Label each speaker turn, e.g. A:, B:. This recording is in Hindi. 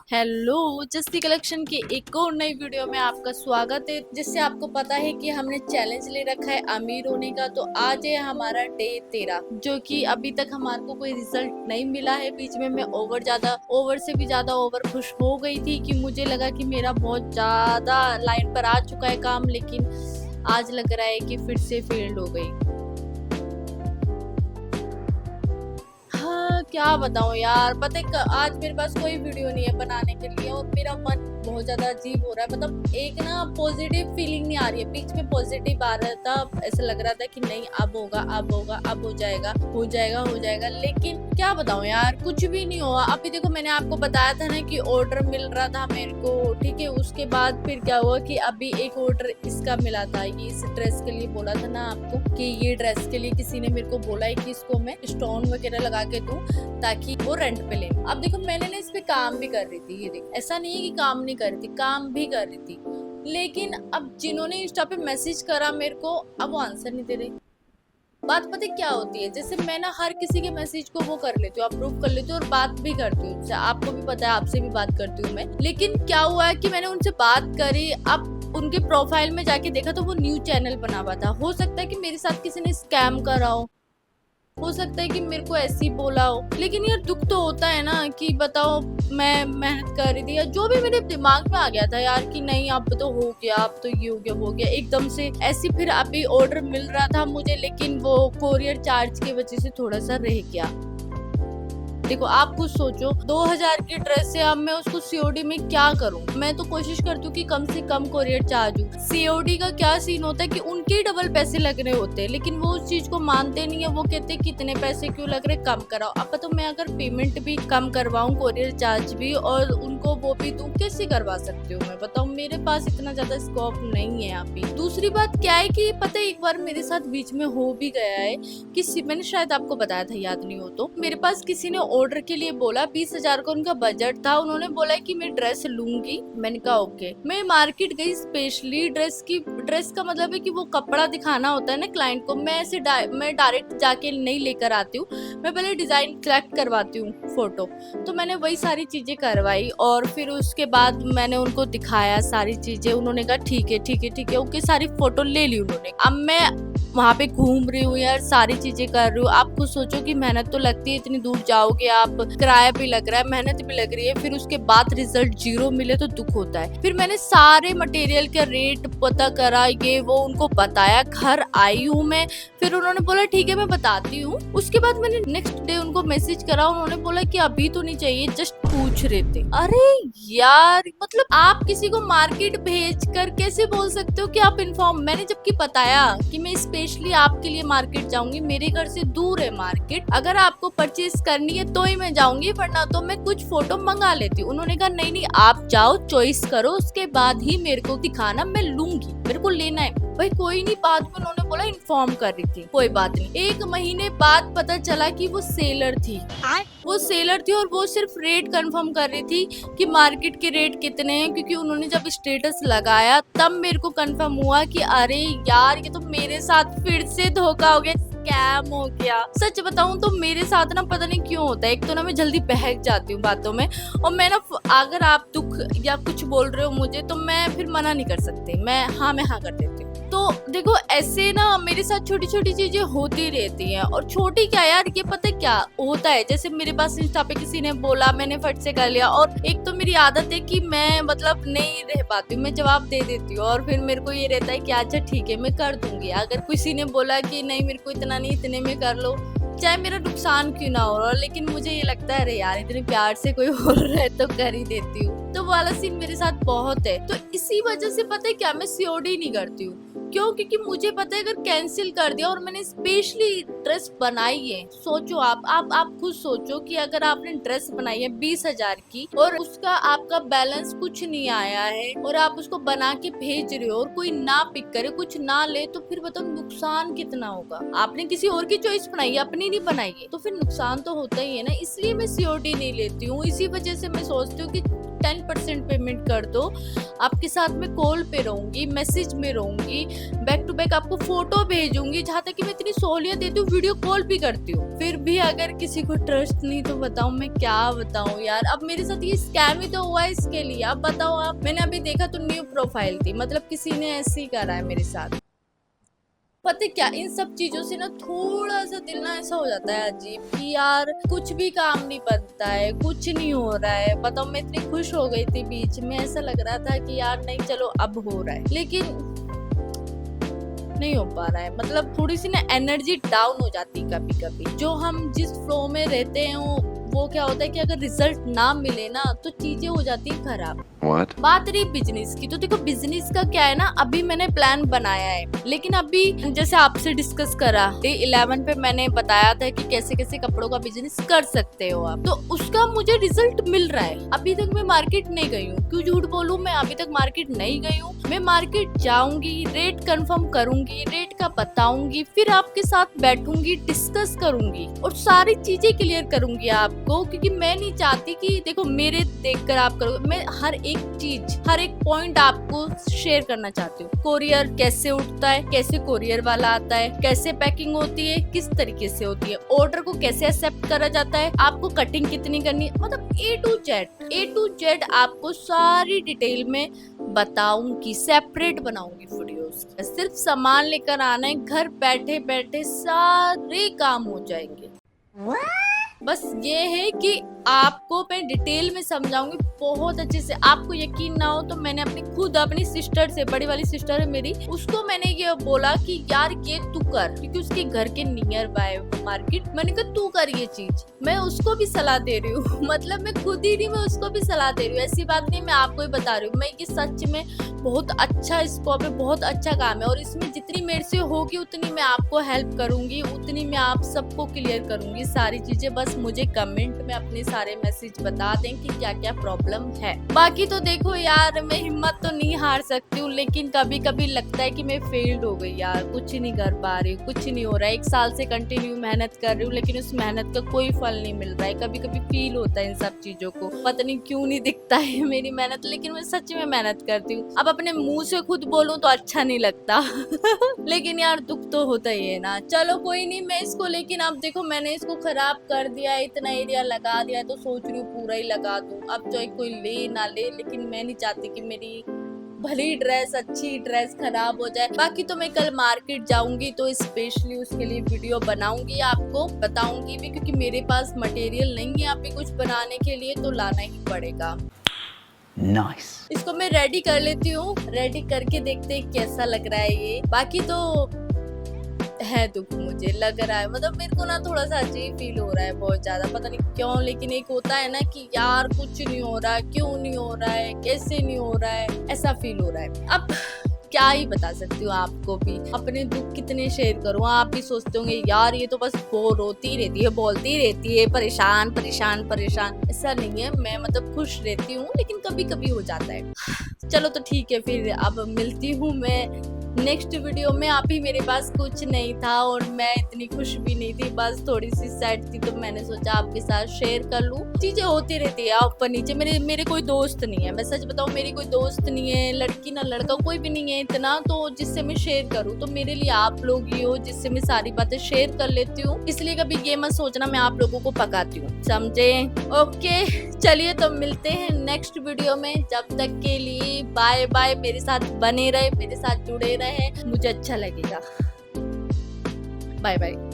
A: हेलो, जस्सी कलेक्शन की एक और नई वीडियो में आपका स्वागत है। जिससे आपको पता है कि हमने चैलेंज ले रखा है अमीर होने का। तो आज है हमारा डे 13, जो कि अभी तक हमारे को कोई रिजल्ट नहीं मिला है। बीच में मैं ओवर से भी ज्यादा ओवर खुश हो गई थी कि मुझे लगा कि मेरा बहुत ज्यादा लाइन पर आ चुका है काम, लेकिन आज लग रहा है कि फिर से फेल्ड हो गई। हाँ, क्या बताऊँ यार, पता है आज मेरे पास कोई वीडियो नहीं है बनाने के लिए और मेरा मन बहुत ज्यादा अजीब हो रहा है। मतलब एक ना पॉजिटिव फीलिंग नहीं आ रही है। बीच में पॉजिटिव आ रहा था, ऐसा लग रहा था कि नहीं अब होगा, अब होगा, अब हो जाएगा, हो जाएगा, हो जाएगा, लेकिन क्या बताऊँ यार, कुछ भी नहीं हुआ। अभी देखो, मैंने आपको बताया था ना कि ऑर्डर मिल रहा था मेरे को, ठीक है। उसके बाद फिर क्या हुआ कि अभी एक ऑर्डर इसका मिला था, ये इस ड्रेस के लिए बोला था ना आपको कि ये ड्रेस के लिए किसी ने मेरे को बोला है कि इसको मैं स्टोन वगैरह लगा के दूं ताकि वो रेंट पे ले। अब देखो, मैंने ना इस पे काम भी कर रही थी, ये देखो, ऐसा नहीं है कि काम नहीं कर रही थी, काम भी कर रही थी। लेकिन अब जिन्होंने इंस्टा पे मैसेज करा मेरे को, अब वो आंसर नहीं दे रहे। बात पता है क्या होती है, जैसे मैं ना हर किसी के मैसेज को वो कर लेती हूँ, अप्रूव कर लेती हूँ और बात भी करती हूँ उनसे। आपको भी पता है, आपसे भी बात करती हूँ मैं। लेकिन क्या हुआ है कि मैंने उनसे बात करी, अब उनके प्रोफाइल में जाके देखा तो वो न्यू चैनल बना हुआ था। हो सकता है कि मेरे साथ किसी ने स्कैम करा हो सकता है कि मेरे को ऐसे ही बोला हो। लेकिन यार दुख तो होता है ना कि बताओ, मैं मेहनत कर रही थी या जो भी मेरे दिमाग में आ गया था यार कि नहीं अब तो हो गया, अब तो ये हो गया, वो हो गया एकदम से ऐसी। फिर अभी ऑर्डर मिल रहा था मुझे, लेकिन वो कोरियर चार्ज की वजह से थोड़ा सा रह गया। देखो, आप खुद सोचो, 2000 की ड्रेस है, अब मैं उसको सीओडी में क्या करूं। मैं तो कोशिश करती हूँ कि कम से कम कोरियर चार्ज हो। सीओडी का क्या सीन होता है कि उनके डबल पैसे लग रहे होते हैं, लेकिन वो उस चीज को मानते नहीं है। वो कहते हैं कितने पैसे क्यों लग रहे, कम कराओ। अब तो मैं अगर पेमेंट भी कम करवाऊं, कोरियर चार्ज भी, और उनको वो भी दूं, कैसे करवा सकती हूँ मैं, बताओ। मेरे पास इतना ज्यादा स्कोप नहीं है यहाँ पे। दूसरी बात क्या है कि पता है, एक बार मेरे साथ बीच में हो भी गया है कि मैंने शायद आपको बताया था, याद नहीं हो तो, मेरे पास किसी ने ऑर्डर के लिए बोला, 20,000 का उनका बजट था। उन्होंने बोला कि मैं ड्रेस लूंगी। मैंने कहा ओके। मैं मार्केट गई स्पेशली ड्रेस का मतलब है कि वो कपड़ा दिखाना होता है ना क्लाइंट को। मैं डायरेक्ट जाके नहीं लेकर आती हूँ, मैं पहले डिजाइन सेलेक्ट करवाती हूँ, फोटो। तो मैंने वही सारी चीजें करवाई और फिर उसके बाद मैंने उनको दिखाया सारी चीजें। उन्होंने कहा ठीक है, ठीक है, ठीक है, ओके। सारी फोटो ले ली उन्होंने। अब मैं वहां पे घूम रही हूँ यार, सारी चीजें कर रही हूँ। आप खुद सोचो कि मेहनत तो लगती है, इतनी दूर जाओगे आप, किराया भी लग रहा है, मेहनत भी लग रही है, फिर उसके बाद रिजल्ट जीरो मिले तो दुख होता है। फिर मैंने सारे मटेरियल का रेट पता करा, ये वो उनको बताया। घर आई हूँ मैं, फिर उन्होंने बोला ठीक है मैं बताती हूँ। उसके बाद मैंने नेक्स्ट डे उनको मैसेज करा, उन्होंने बोला कि अभी तो नहीं चाहिए, जस्ट पूछ रहे थे। अरे यार, मतलब आप किसी को मार्केट भेज कर कैसे बोल सकते हो कि आप इन्फॉर्म। मैंने जबकि बताया कि मैं स्पेशली आपके लिए मार्केट जाऊंगी, मेरे घर से दूर है मार्केट, अगर आपको परचेज करनी है तो ही मैं जाऊंगी, वरना तो मैं कुछ फोटो मंगा लेती हूँ। उन्होंने कहा नहीं नहीं, आप जाओ, चॉइस करो, उसके बाद ही मेरे को दिखाना, मैं लूंगी, मेरे को लेना है। भाई कोई नहीं, बाद में उन्होंने बोला इन्फॉर्म कर रही थी, कोई बात नहीं। 1 महीने बाद पता चला कि वो सेलर थी। और वो सिर्फ रेट कंफर्म कर रही थी कि मार्केट के रेट कितने हैं, क्योंकि उन्होंने जब स्टेटस लगाया तब मेरे को कंफर्म हुआ कि अरे यार, ये तो मेरे साथ फिर से धोखा हो गया, स्कैम हो गया। सच बताऊं तो मेरे साथ ना पता नहीं क्यों होता है, एक तो ना मैं जल्दी बहक जाती हूँ बातों में, और मैं ना अगर आप दुख या कुछ बोल रहे हो मुझे तो मैं फिर मना नहीं कर सकती, मैं हाँ कर देती हूँ। तो देखो, ऐसे ना मेरे साथ छोटी छोटी चीजें होती रहती हैं। और छोटी क्या यार, ये पता है क्या होता है, जैसे मेरे पास इंस्टा पे किसी ने बोला, मैंने फट से कर लिया। और एक तो मेरी आदत है कि मैं मतलब नहीं रह पाती हूँ, मैं जवाब दे देती हूँ, और फिर मेरे को ये रहता है कि अच्छा ठीक है मैं कर दूंगी। अगर किसी ने बोला कि नहीं मेरे को इतना नहीं, इतने में कर लो, चाहे मेरा नुकसान क्यों ना हो रहा, लेकिन मुझे ये लगता है अरे यार, इतने प्यार से कोई हो रहा है तो कर ही देती हूँ। तो वो वाला सीन मेरे साथ बहुत है। तो इसी वजह से पता है क्या, मैं सीओडी नहीं करती हूँ। क्यों? क्योंकि मुझे पता है अगर कैंसिल कर दिया, और मैंने स्पेशली ड्रेस बनाई है, सोचो आप खुद सोचो कि अगर आपने ड्रेस बनाई है 20,000 की और उसका आपका बैलेंस कुछ नहीं आया है, और आप उसको बना के भेज रहे हो और कोई ना पिक करे, कुछ ना ले, तो फिर बताओ नुकसान कितना होगा। आपने किसी और की चॉइस बनाई है, अपनी नहीं बनाई है, तो फिर नुकसान तो होता ही है ना। इसलिए मैं सीओडी नहीं लेती हूँ। इसी वजह से मैं सोचती हूँ कि 10% पेमेंट कर दो, आपके साथ में कॉल पे रहूंगी, मैसेज में रहूंगी, बैक टू बैक आपको फोटो भेजूंगी, जहाँ तक कि मैं इतनी सहूलियत देती हूँ, वीडियो कॉल भी करती हूँ। फिर भी अगर किसी को ट्रस्ट नहीं तो बताओ मैं क्या बताऊँ यार। अब मेरे साथ ये स्कैम ही तो हुआ है इसके लिए। अब बताओ आप, मैंने अभी देखा तो न्यू प्रोफाइल थी, मतलब किसी ने ऐसे ही करा है मेरे साथ। पता है क्या, इन सब चीजों से ना थोड़ा सा दिल ना ऐसा हो जाता है अजीब कि यार कुछ भी काम नहीं बनता है, कुछ नहीं हो रहा है। बताओ मैं इतनी खुश हो गई थी, बीच में ऐसा लग रहा था कि यार नहीं चलो अब हो रहा है, लेकिन नहीं हो पा रहा है। मतलब थोड़ी सी ना एनर्जी डाउन हो जाती है कभी कभी। जो हम जिस फ्लो में रहते हैं वो क्या होता है कि अगर रिजल्ट ना मिले ना तो चीजें हो जाती है खराब। What? बात रही बिजनेस की, तो देखो बिजनेस का क्या है ना, अभी मैंने प्लान बनाया है, लेकिन अभी जैसे आपसे डिस्कस करा डे 11 पे मैंने बताया था कि कैसे कैसे कपड़ों का बिजनेस कर सकते हो आप, तो उसका मुझे रिजल्ट मिल रहा है। अभी तक मैं मार्केट नहीं गई हूँ, क्यों झूठ बोलूं, मैं अभी तक मार्केट नहीं गई हूँ। मैं मार्केट जाऊंगी, रेट कंफर्म करूंगी, रेट का बताऊंगी, फिर आपके साथ बैठूंगी, डिस्कस करूंगी और सारी चीजें क्लियर करूंगी आपको, क्योंकि मैं नहीं चाहती कि देखो मेरे देखकर आप करो। मैं हर एक चीज, हर एक पॉइंट आपको शेयर करना चाहती हूँ। कोरियर कैसे उठता है, कैसे कोरियर वाला आता है, कैसे पैकिंग होती है, किस तरीके से होती है, ऑर्डर को कैसे एक्सेप्ट करा जाता है, आपको कटिंग कितनी करनी है, मतलब ए टू जेड आपको सारी डिटेल में बताऊंगी, सेपरेट बनाऊंगी वीडियोस। सिर्फ सामान लेकर आना है, घर बैठे बैठे सारे काम हो जाएंगे। बस ये है कि आपको मैं डिटेल में समझाऊंगी बहुत अच्छे से। आपको यकीन ना हो तो मैंने अपनी सिस्टर से, बड़ी वाली सिस्टर है मेरी, उसको मैंने ये बोला कि यार ये तू कर, क्योंकि उसके घर के नियर बाय मार्केट। मैंने कहा तू कर ये चीज, मैं उसको भी सलाह दे रही हूँ। मतलब मैं खुद ही नहीं, मैं उसको भी सलाह दे रही हूँ। ऐसी बात नहीं, मैं आपको ही बता रही हूँ। मैं ये सच में बहुत अच्छा स्कोप है, बहुत अच्छा काम है, और इसमें जितनी मेरे से होगी उतनी मैं आपको हेल्प करूंगी, उतनी मैं आप सबको क्लियर करूंगी सारी चीजें। बस मुझे कमेंट में अपने सारे मैसेज बता दें कि क्या क्या प्रॉब्लम है। बाकी तो देखो यार, मैं हिम्मत तो नहीं हार सकती हूँ, लेकिन कभी कभी लगता है कि मैं फेल्ड हो गई यार, कुछ नहीं कर पा रही हूँ, कुछ नहीं हो रहा है। 1 साल से कंटिन्यू मेहनत कर रही हूँ, लेकिन उस मेहनत का कोई फल नहीं मिल रहा है। कभी कभी फील होता है इन सब चीजों को, पता नहीं क्यों नहीं दिखता है मेरी मेहनत, लेकिन मैं सच में मेहनत करती हूँ। अब अपने मुंह से खुद बोलूं तो अच्छा नहीं लगता। लेकिन यार दुख तो होता ही है ना। चलो कोई नहीं, मैं इसको, लेकिन अब देखो मैंने इसको खराब कर दिया है, इतना एरिया लगा दिया है, तो सोच रही हूँ पूरा ही लगा दूं। अब चाहे कोई ले ना ले, लेकिन मैं नहीं चाहती कि मेरी भली ड्रेस, अच्छी ड्रेस खराब हो जाए। बाकी तो मैं कल मार्केट जाऊंगी तो स्पेशली उसके लिए वीडियो बनाऊंगी, आपको बताऊंगी भी, क्योंकि मेरे पास मटेरियल नहीं है अभी कुछ बनाने के लिए, तो लाना ही पड़ेगा। Nice. इसको मैं रेडी कर लेती हूँ, रेडी करके देखते हैं कैसा लग रहा है ये। बाकी तो है दुख, मुझे लग रहा है, मतलब मेरे को ना थोड़ा सा अजीब फील हो रहा है बहुत ज्यादा, पता नहीं क्यों। लेकिन एक होता है ना कि यार कुछ नहीं हो रहा है, क्यों नहीं हो रहा है, कैसे नहीं हो रहा है, ऐसा फील हो रहा है। अब क्या ही बता सकती हूँ आपको भी, अपने दुख कितने शेयर करूँ। आप भी सोचते होंगे यार ये तो बस वो रोती रहती है, बोलती रहती है, परेशान परेशान परेशान। ऐसा नहीं है, मैं मतलब खुश रहती हूँ, लेकिन कभी कभी हो जाता है। चलो तो ठीक है, फिर अब मिलती हूँ मैं नेक्स्ट वीडियो में। अभी मेरे पास कुछ नहीं था और मैं इतनी खुश भी नहीं थी, बस थोड़ी सी सैड थी, तो मैंने सोचा आपके साथ शेयर कर लूं। चीजें होती रहती है ऊपर नीचे। मेरे कोई दोस्त नहीं है, मैं सच बताऊं, मेरी कोई दोस्त नहीं है, लड़की ना लड़का कोई भी नहीं है इतना, तो जिससे मैं शेयर करूं। तो मेरे लिए आप लोग ही हो जिससे मैं सारी बातें शेयर कर लेती हूँ, इसलिए कभी ये मत सोचना मैं आप लोगों को पकाती हूँ, समझे? ओके चलिए, तो मिलते हैं नेक्स्ट वीडियो में। जब तक के लिए बाय बाय। मेरे साथ बने रहे, मेरे साथ जुड़े रहे, मुझे अच्छा लगेगा। Bye bye.